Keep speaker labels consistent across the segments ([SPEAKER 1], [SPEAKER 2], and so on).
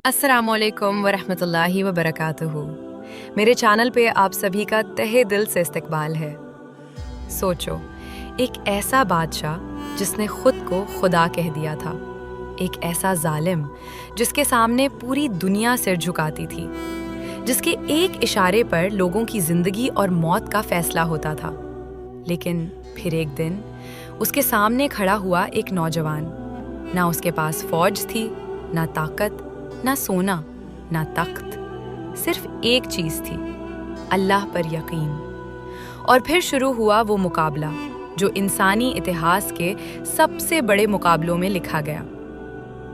[SPEAKER 1] अस्सलामुअलैकुम वरहमतुल्लाहि वबरकातुहू। मेरे चैनल पे आप सभी का तहे दिल से इस्तकबाल है। सोचो, एक ऐसा बादशाह जिसने खुद को खुदा कह दिया था, एक ऐसा जालिम जिसके सामने पूरी दुनिया सिर झुकाती थी, जिसके एक इशारे पर लोगों की जिंदगी और मौत का फैसला होता था। लेकिन फिर एक दिन उसके सामने खड़ा हुआ एक नौजवान। ना उसके पास फौज थी, ना ताकत, ना सोना, ना तख्त, सिर्फ एक चीज थी, अल्लाह पर यकीन। और फिर शुरू हुआ वो मुकाबला जो इंसानी इतिहास के सबसे बड़े मुकाबलों में लिखा गया।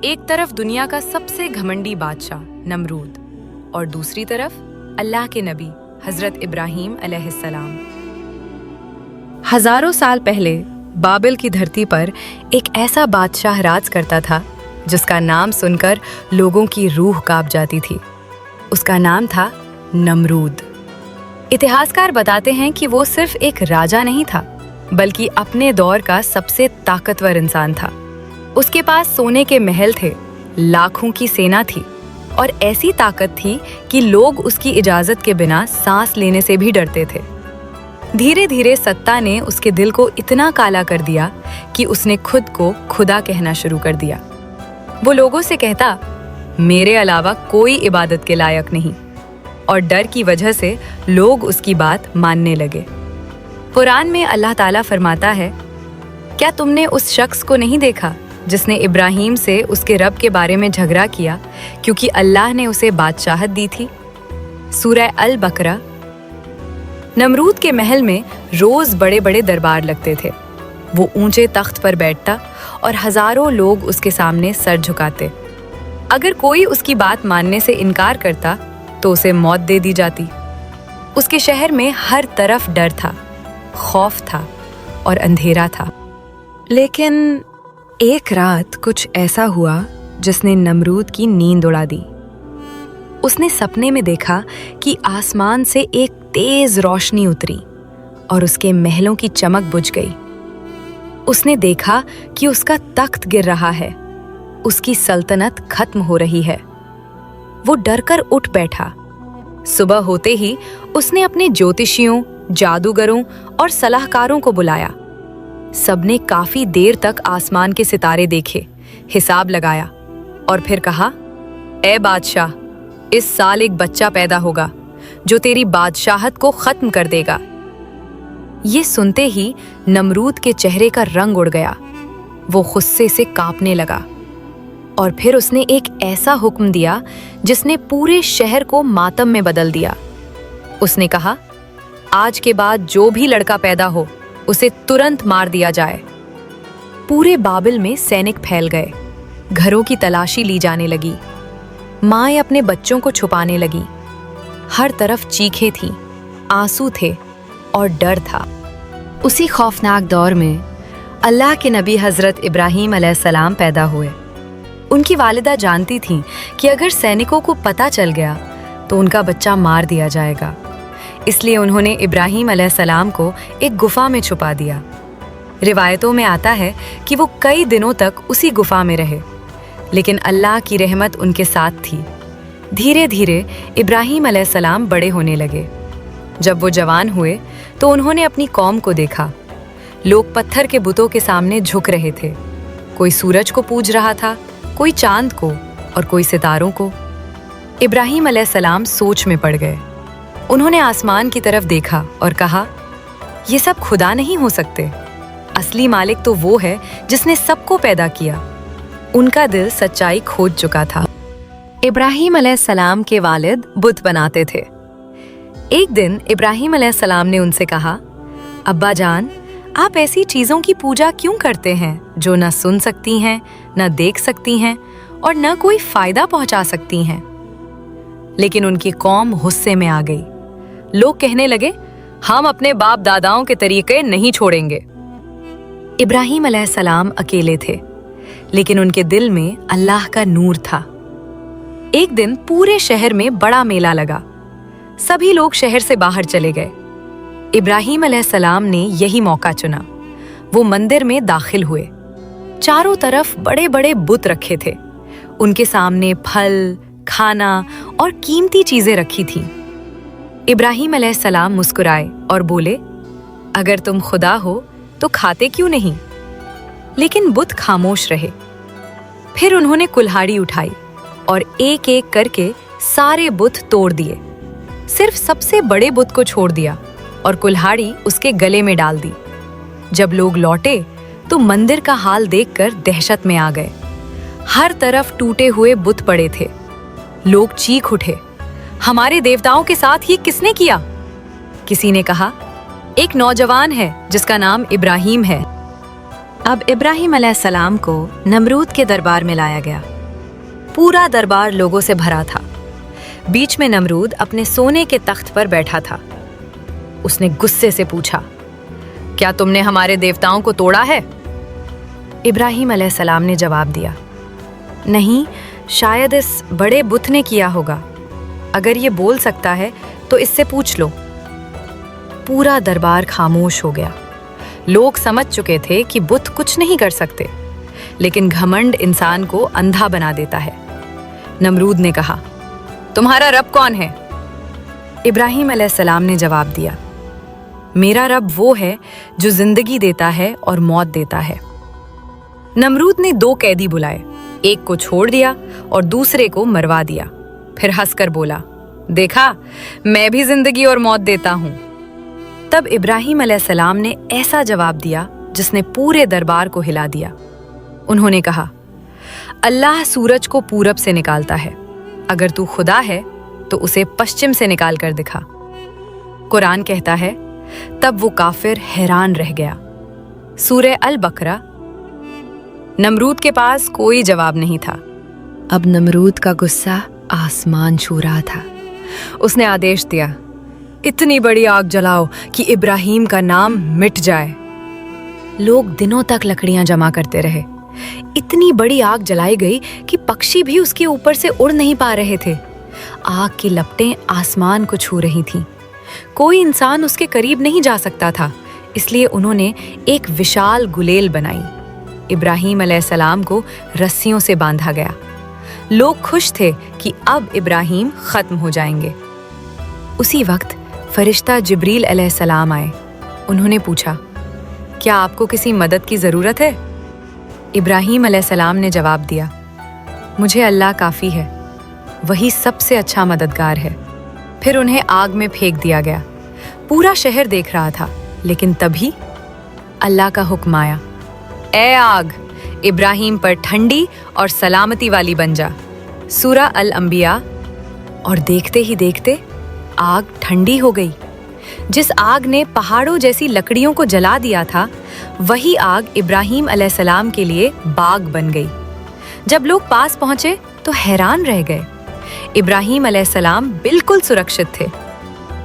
[SPEAKER 1] एक तरफ दुनिया का सबसे घमंडी बादशाह नमरूद और दूसरी तरफ अल्लाह के नबी हजरत इब्राहीम अलैहिस्सलाम। हजारों साल पहले बाबिल की धरती पर एक ऐसा बादशाह राज करता था जिसका नाम सुनकर लोगों की रूह कांप जाती थी। उसका नाम था नमरूद। इतिहासकार बताते हैं कि वो सिर्फ एक राजा नहीं था, बल्कि अपने दौर का सबसे ताकतवर इंसान था। उसके पास सोने के महल थे, लाखों की सेना थी और ऐसी ताकत थी कि लोग उसकी इजाजत के बिना सांस लेने से भी डरते थे। धीरे धीरे सत्ता ने उसके दिल को इतना काला कर दिया कि उसने खुद को खुदा कहना शुरू कर दिया। वो लोगों से कहता, मेरे अलावा कोई इबादत के लायक नहीं, और डर की वजह से लोग उसकी बात मानने लगे। कुरान में अल्लाह ताला फरमाता है, क्या तुमने उस शख्स को नहीं देखा जिसने इब्राहीम से उसके रब के बारे में झगड़ा किया क्योंकि अल्लाह ने उसे बादशाहत दी थी? सूरह अल बकरा। नमरूद के महल में रोज बड़े बड़े दरबार लगते थे। वो ऊंचे तख्त पर बैठता और हजारों लोग उसके सामने सर झुकाते। अगर कोई उसकी बात मानने से इनकार करता तो उसे मौत दे दी जाती। उसके शहर में हर तरफ डर था, खौफ था और अंधेरा था। लेकिन एक रात कुछ ऐसा हुआ जिसने नमरूद की नींद उड़ा दी। उसने सपने में देखा कि आसमान से एक तेज रोशनी उतरी और उसके महलों की चमक बुझ गई। उसने देखा कि उसका तख्त गिर रहा है, उसकी सल्तनत खत्म हो रही है। वो डरकर उठ बैठा। सुबह होते ही उसने अपने ज्योतिषियों, जादूगरों और सलाहकारों को बुलाया। सबने काफी देर तक आसमान के सितारे देखे, हिसाब लगाया और फिर कहा, ए बादशाह, इस साल एक बच्चा पैदा होगा जो तेरी बादशाहत को खत्म कर देगा। ये सुनते ही नमरूद के चेहरे का रंग उड़ गया। वो गुस्से से कांपने लगा और फिर उसने एक ऐसा हुक्म दिया जिसने पूरे शहर को मातम में बदल दिया। उसने कहा, आज के बाद जो भी लड़का पैदा हो उसे तुरंत मार दिया जाए। पूरे बाबिल में सैनिक फैल गए। घरों की तलाशी ली जाने लगी। माएं अपने बच्चों को छुपाने लगी। हर तरफ चीखें थीं, आंसू थे और डर था। उसी खौफनाक दौर में अल्लाह के नबी हजरत इब्राहीम अलैहिस्सलाम पैदा हुए। उनकी वालिदा जानती थीं कि अगर सैनिकों को पता चल गया तो उनका बच्चा मार दिया जाएगा। इसलिए उन्होंने इब्राहीम अलैहिस्सलाम को एक गुफा में छुपा दिया। रिवायतों में आता है कि वो कई दिनों तक उसी गुफा में रहे, लेकिन अल्लाह की रहमत उनके साथ थी। धीरे धीरे इब्राहीम अलैहिस्सलाम बड़े होने लगे। जब वो जवान हुए तो उन्होंने अपनी कौम को देखा। लोग पत्थर के बुतों के सामने झुक रहे थे। कोई सूरज को पूज रहा था, कोई चांद को और कोई सितारों को। इब्राहीम अलैहिस्सलाम सोच में पड़ गए। उन्होंने आसमान की तरफ देखा और कहा, ये सब खुदा नहीं हो सकते। असली मालिक तो वो है जिसने सबको पैदा किया। उनका दिल सच्चाई खोज चुका था। इब्राहीम अलैहिस्सलाम के वालिद बुत बनाते थे। एक दिन इब्राहीम अलैहिस्सलाम ने उनसे कहा, अब्बा जान, आप ऐसी चीजों की पूजा क्यों करते हैं जो न सुन सकती हैं, न देख सकती हैं और न कोई फायदा पहुंचा सकती हैं? लेकिन उनकी कौम गुस्से में आ गई। लोग कहने लगे, हम अपने बाप दादाओं के तरीके नहीं छोड़ेंगे। इब्राहीम अलैहिस्सलाम अकेले थे, लेकिन उनके दिल में अल्लाह का नूर था। एक दिन पूरे शहर में बड़ा मेला लगा। सभी लोग शहर से बाहर चले गए। इब्राहीम अलैहिस्सलाम ने यही मौका चुना। वो मंदिर में दाखिल हुए। चारों तरफ बड़े बड़े बुत रखे थे। उनके सामने फल, खाना और कीमती चीजें रखी थीं। इब्राहिम अलैहिस्सलाम मुस्कुराए और बोले, अगर तुम खुदा हो तो खाते क्यों नहीं? लेकिन बुत खामोश रहे। फिर उन्होंने कुल्हाड़ी उठाई और एक एक करके सारे बुत तोड़ दिए। सिर्फ सबसे बड़े बुत को छोड़ दिया और कुल्हाड़ी उसके गले में डाल दी। जब लोग लौटे तो मंदिर का हाल देखकर दहशत में आ गए। हर तरफ टूटे हुए बुत पड़े थे। लोग चीख उठे, हमारे देवताओं के साथ ये किसने किया? किसी ने कहा, एक नौजवान है जिसका नाम इब्राहिम है। अब इब्राहिम अलैहिस्सलाम को नमरूद के दरबार में लाया गया। पूरा दरबार लोगों से भरा था। बीच में नमरूद अपने सोने के तख्त पर बैठा था। उसने गुस्से से पूछा, क्या तुमने हमारे देवताओं को तोड़ा है? इब्राहिम अलैहिस्सलाम ने जवाब दिया, नहीं, शायद इस बड़े बुत ने किया होगा। अगर ये बोल सकता है तो इससे पूछ लो। पूरा दरबार खामोश हो गया। लोग समझ चुके थे कि बुत कुछ नहीं कर सकते, लेकिन घमंड इंसान को अंधा बना देता है। नमरूद ने कहा, तुम्हारा रब कौन है? इब्राहिम अलैहिस्सलाम ने जवाब दिया, मेरा रब वो है जो जिंदगी देता है और मौत देता है। नमरूद ने 2 कैदी बुलाए, एक को छोड़ दिया और दूसरे को मरवा दिया। फिर हंसकर बोला, देखा, मैं भी जिंदगी और मौत देता हूं। तब इब्राहिम अलैहिस्सलाम ने ऐसा जवाब दिया जिसने पूरे दरबार को हिला दिया। उन्होंने कहा, अल्लाह सूरज को पूरब से निकालता है। अगर तू खुदा है तो उसे पश्चिम से निकाल कर दिखा। कुरान कहता है, तब वो काफिर हैरान रह गया। सूरह अल बकरा। नमरूद के पास कोई जवाब नहीं था। अब नमरूद का गुस्सा आसमान छू रहा था। उसने आदेश दिया, इतनी बड़ी आग जलाओ कि इब्राहिम का नाम मिट जाए। लोग दिनों तक लकड़ियां जमा करते रहे। इतनी बड़ी आग जलाई गई कि पक्षी भी उसके ऊपर से उड़ नहीं पा रहे थे। आग की लपटें आसमान को छू रही थीं। कोई इंसान उसके करीब नहीं जा सकता था, इसलिए उन्होंने एक विशाल गुलेल बनाई। इब्राहिम अलैहिस्सलाम को रस्सियों से बांधा गया। लोग खुश थे कि अब इब्राहिम खत्म हो जाएंगे। उसी वक्त फरिश्ता जिब्रील अलैहिस्सलाम आए। उन्होंने पूछा, क्या आपको किसी मदद की जरूरत है? इब्राहिम अलैहिस्सलाम ने जवाब दिया, मुझे अल्लाह काफी है, वही सबसे अच्छा मददगार है। फिर उन्हें आग में फेंक दिया गया। पूरा शहर देख रहा था, लेकिन तभी अल्लाह का हुक्म आया, ए आग, इब्राहिम पर ठंडी और सलामती वाली बन जा। सूरह अल अंबिया। और देखते ही देखते आग ठंडी हो गई। जिस आग ने पहाड़ों जैसी लकड़ियों को जला दिया था, वही आग इब्राहिम अलैहिस्सलाम के लिए बाग बन गई। जब लोग पास पहुंचे तो हैरान रह गए। इब्राहिम अलैहिस्सलाम बिल्कुल सुरक्षित थे।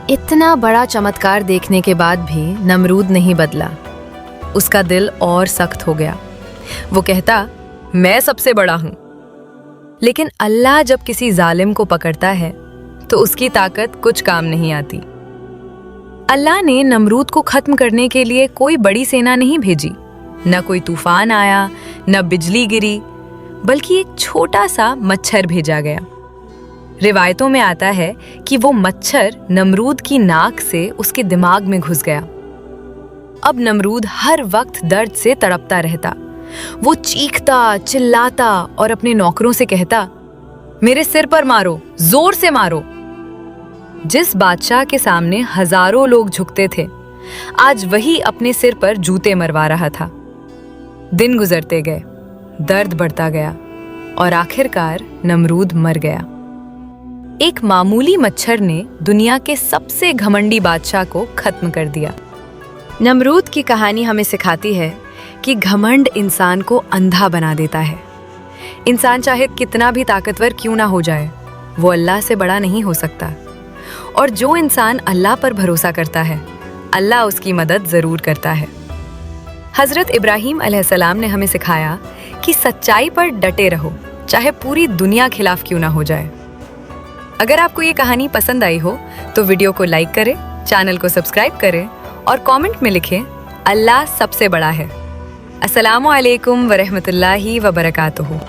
[SPEAKER 1] इतना बड़ा चमत्कार देखने के बाद भी नमरूद नहीं बदला। उसका दिल और सख्त हो गया। वो कहता, मैं सबसे बड़ा हूं। लेकिन अल्लाह जब किसी जालिम को पकड़ता है तो उसकी ताकत कुछ काम नहीं आती। अल्लाह ने नमरूद को खत्म करने के लिए कोई बड़ी सेना नहीं भेजी। न कोई तूफान आया, न बिजली गिरी, बल्कि एक छोटा सा मच्छर भेजा गया। रिवायतों में आता है कि वो मच्छर नमरूद की नाक से उसके दिमाग में घुस गया। अब नमरूद हर वक्त दर्द से तड़पता रहता। वो चीखता, चिल्लाता और अपने नौकरों से कहता, मेरे सिर पर मारो, जोर से मारो। जिस बादशाह के सामने हजारों लोग झुकते थे, आज वही अपने सिर पर जूते मरवा रहा था। दिन गुजरते गए, दर्द बढ़ता गया और आखिरकार नमरूद मर गया। एक मामूली मच्छर ने दुनिया के सबसे घमंडी बादशाह को खत्म कर दिया। नमरूद की कहानी हमें सिखाती है कि घमंड इंसान को अंधा बना देता है। इंसान चाहे कितना भी ताकतवर क्यों ना हो जाए, वो अल्लाह से बड़ा नहीं हो सकता। और जो इंसान अल्लाह पर भरोसा करता है, अल्लाह उसकी मदद जरूर करता है। हजरत इब्राहिम अलैहिस्सलाम ने हमें सिखाया कि सच्चाई पर डटे रहो, चाहे पूरी दुनिया खिलाफ क्यों ना हो जाए। अगर आपको ये कहानी पसंद आई हो तो वीडियो को लाइक करें, चैनल को सब्सक्राइब करें और कमेंट में लिखें, अल्लाह सबसे बड़ा है। अस्सलामु अलैकुम व रहमतुल्लाहि व बरकातुहू।